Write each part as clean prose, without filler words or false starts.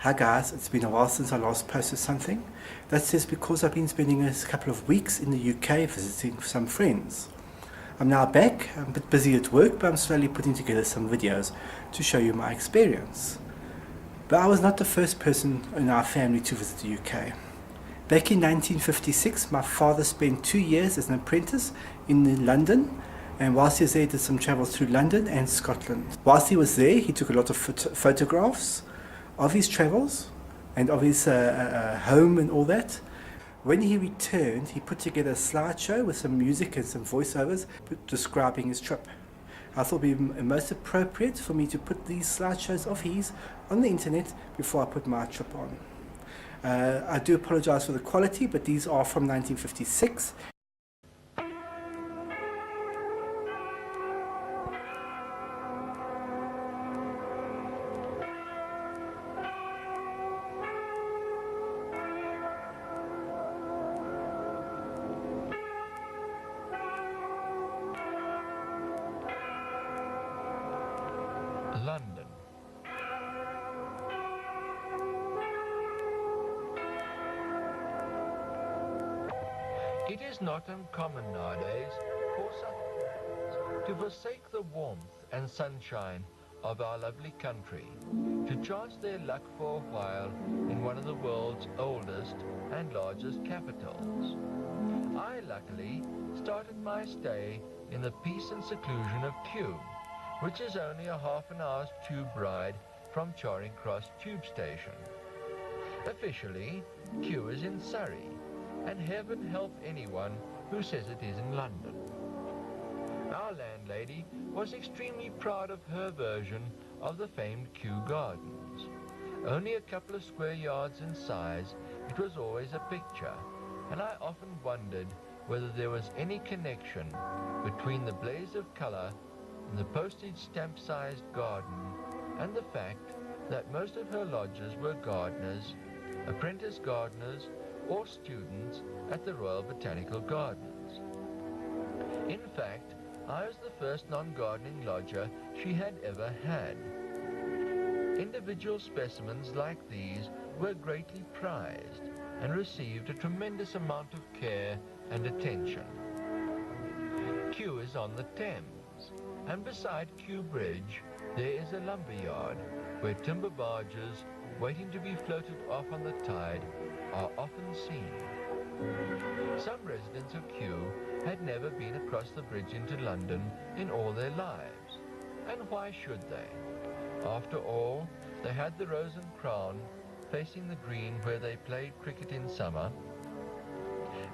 Hi guys, it's been a while since I last posted something. That's just because I've been spending a couple of weeks in the UK visiting some friends. I'm now back, I'm a bit busy at work, but I'm slowly putting together some videos to show you my experience. But I was not the first person in our family to visit the UK. Back in 1956, my father spent 2 years as an apprentice in London, and whilst he was there, he did some travel through London and Scotland. Whilst he was there, he took a lot of photographs of his travels and of his home and all that. When he returned, he put together a slideshow with some music and some voiceovers describing his trip. I thought it would be most appropriate for me to put these slideshows of his on the internet before I put my trip on. I do apologize for the quality, but these are from 1956. London. It is not uncommon nowadays for Southerners to forsake the warmth and sunshine of our lovely country to chance their luck for a while in one of the world's oldest and largest capitals. I luckily started my stay in the peace and seclusion of Kew, which is only a half an hour's tube ride from Charing Cross tube station. Officially, Kew is in Surrey, and heaven help anyone who says it is in London. Our landlady was extremely proud of her version of the famed Kew Gardens. Only a couple of square yards in size, it was always a picture, and I often wondered whether there was any connection between the blaze of colour in the postage stamp-sized garden and the fact that most of her lodgers were gardeners, apprentice gardeners, or students at the Royal Botanical Gardens. In fact, I was the first non-gardening lodger she had ever had. Individual specimens like these were greatly prized and received a tremendous amount of care and attention. Kew is on the Thames, and beside Kew Bridge there is a lumber yard where timber barges waiting to be floated off on the tide are often seen. Some residents of Kew had never been across the bridge into London in all their lives, and why should they? After all, they had the Rose and Crown facing the green where they played cricket in summer,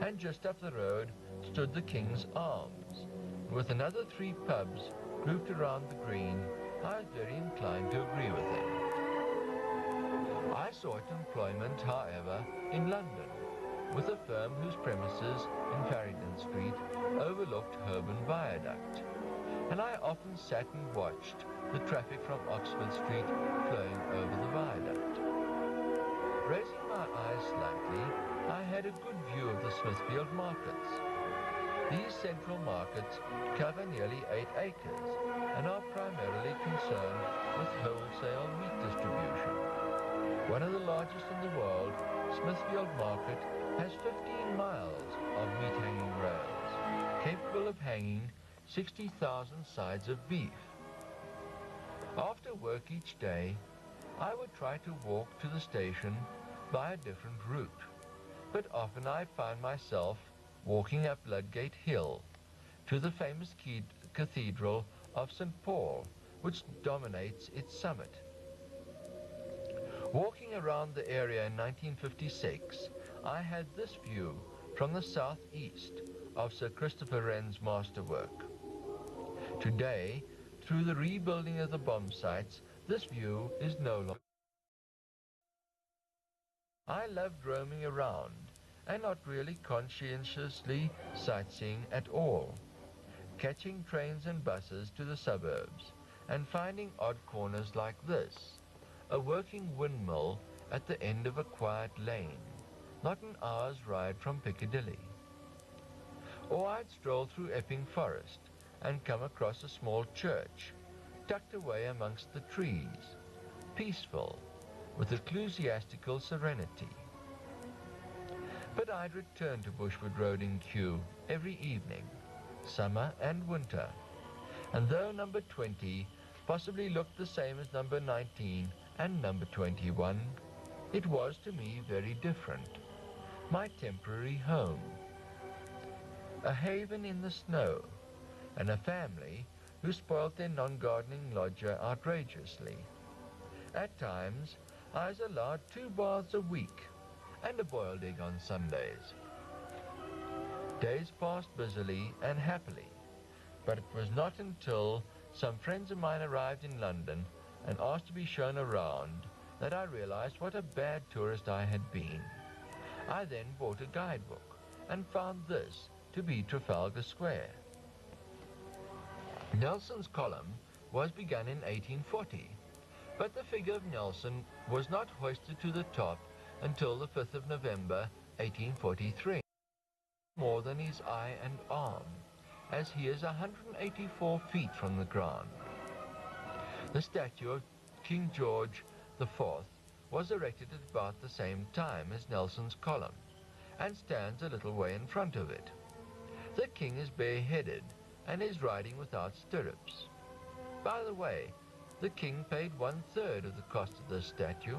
and just up the road stood the King's Arms. With another 3 pubs grouped around the green, I was very inclined to agree with him. I sought employment, however, in London, with a firm whose premises in Farringdon Street overlooked Holborn Viaduct, and I often sat and watched the traffic from Oxford Street flowing over the viaduct. Raising my eyes slightly, I had a good view of the Smithfield markets. These central markets cover nearly 8 acres and are primarily concerned with wholesale meat distribution. One of the largest in the world, Smithfield Market has 15 miles of meat hanging rails, capable of hanging 60,000 sides of beef. After work each day, I would try to walk to the station by a different route, but often I found myself walking up Ludgate Hill to the famous Cathedral of St. Paul, which dominates its summit. Walking around the area in 1956, I had this view from the southeast of Sir Christopher Wren's masterwork. Today, through the rebuilding of the bomb sites, this view is no longer. I loved roaming around and not really conscientiously sightseeing at all, catching trains and buses to the suburbs and finding odd corners like this, a working windmill at the end of a quiet lane, not an hour's ride from Piccadilly. Or I'd stroll through Epping Forest and come across a small church, tucked away amongst the trees, peaceful, with ecclesiastical serenity. But I'd return to Bushwood Road in Kew every evening, summer and winter, and though number 20 possibly looked the same as number 19 and number 21, it was to me very different, my temporary home, a haven in the snow, and a family who spoilt their non-gardening lodger outrageously. At times, I was allowed 2 baths a week and a boiled egg on Sundays. Days passed busily and happily, but it was not until some friends of mine arrived in London and asked to be shown around that I realized what a bad tourist I had been. I then bought a guidebook and found this to be Trafalgar Square. Nelson's column was begun in 1840, but the figure of Nelson was not hoisted to the top until the 5th of November 1843, more than his eye and arm, as he is 184 feet from the ground. The statue of King George IV was erected at about the same time as Nelson's column, and stands a little way in front of it. The king is bareheaded and is riding without stirrups. By the way, the king paid 1/3 of the cost of this statue.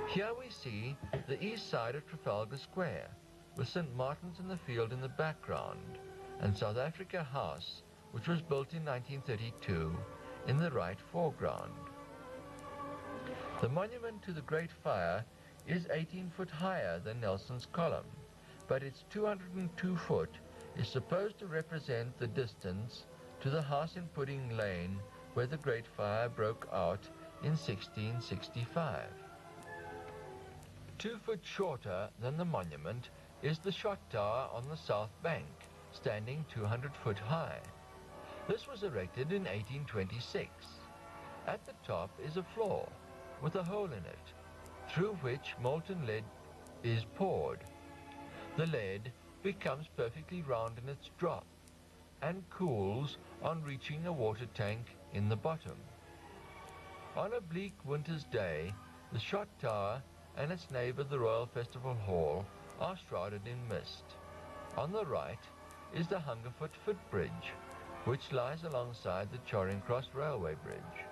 Here we see the east side of Trafalgar Square, with St. Martin's in the Field in the background, and South Africa House, which was built in 1932, in the right foreground. The monument to the Great Fire is 18 foot higher than Nelson's column, but its 202 foot is supposed to represent the distance to the house in Pudding Lane where the Great Fire broke out in 1665. 2 foot shorter than the monument is the shot tower on the south bank, standing 200 foot high. This was erected in 1826. At the top is a floor with a hole in it, through which molten lead is poured. The lead becomes perfectly round in its drop and cools on reaching a water tank in the bottom. On a bleak winter's day, the shot tower and its neighbour, the Royal Festival Hall, are shrouded in mist. On the right is the Hungerford footbridge, which lies alongside the Charing Cross Railway Bridge.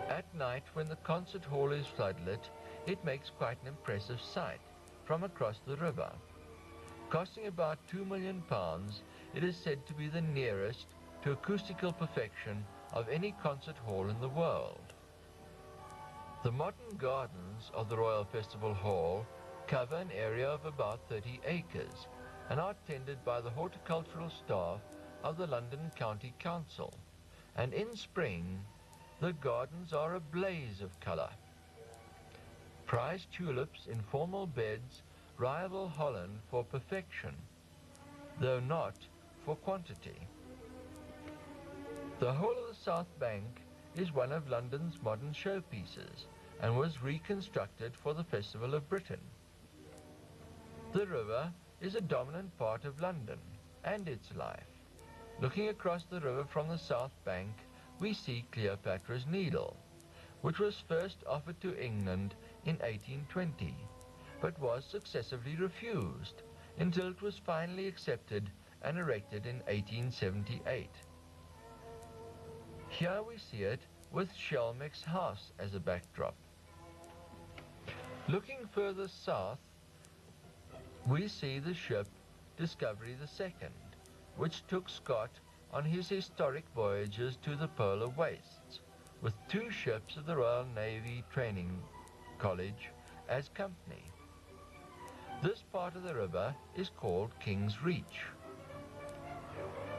At night, when the concert hall is floodlit, it makes quite an impressive sight from across the river. Costing about £2 million, it is said to be the nearest to acoustical perfection of any concert hall in the world. The modern gardens of the Royal Festival Hall cover an area of about 30 acres and are tended by the horticultural staff of the London County Council, and in spring the gardens are a blaze of colour. Prize tulips in formal beds rival Holland for perfection, though not for quantity. The whole of the South Bank is one of London's modern showpieces and was reconstructed for the Festival of Britain. The river is a dominant part of London and its life. Looking across the river from the South Bank, we see Cleopatra's Needle, which was first offered to England in 1820, but was successively refused until it was finally accepted and erected in 1878. Here we see it with Shelmack's house as a backdrop. Looking further south, we see the ship Discovery II, which took Scott on his historic voyages to the polar wastes, with 2 ships of the Royal Navy Training College as company. This part of the river is called King's Reach.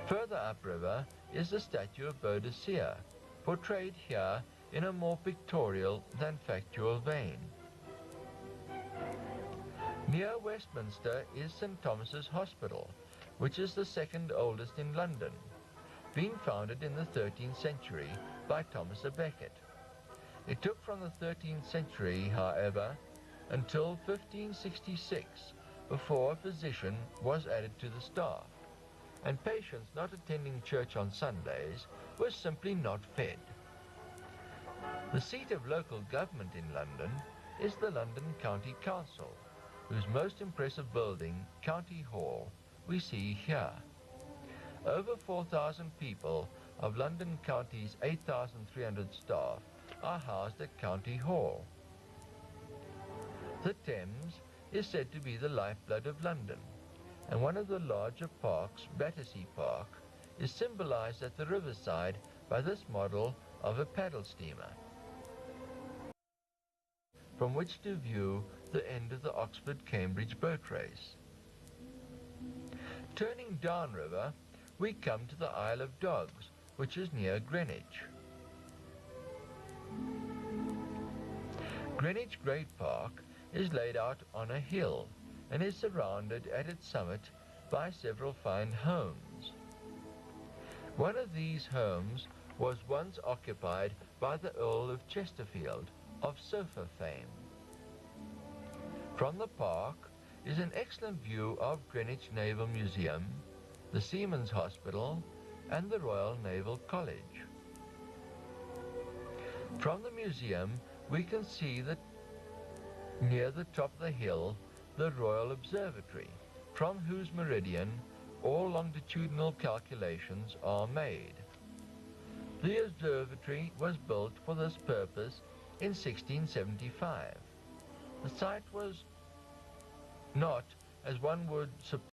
Further upriver is the statue of Boadicea, portrayed here in a more pictorial than factual vein. Near Westminster is St. Thomas's Hospital, which is the second oldest in London, being founded in the 13th century by Thomas à Becket. It took from the 13th century, however, until 1566 before a physician was added to the staff, and patients not attending church on Sundays were simply not fed. The seat of local government in London is the London County Council, whose most impressive building, County Hall, we see here. Over 4,000 people of London County's 8,300 staff are housed at County Hall. The Thames is said to be the lifeblood of London, and one of the larger parks, Battersea Park, is symbolized at the riverside by this model of a paddle steamer, from which to view the end of the Oxford-Cambridge boat race. Turning downriver, we come to the Isle of Dogs, which is near Greenwich. Greenwich Great Park is laid out on a hill and is surrounded at its summit by several fine homes. One of these homes was once occupied by the Earl of Chesterfield of sofa fame. From the park is an excellent view of Greenwich Naval Museum, the Seamen's Hospital, and the Royal Naval College. From the museum we can see that near the top of the hill the Royal Observatory, from whose meridian all longitudinal calculations are made. The observatory was built for this purpose in 1675. The site was not, as one would suppose,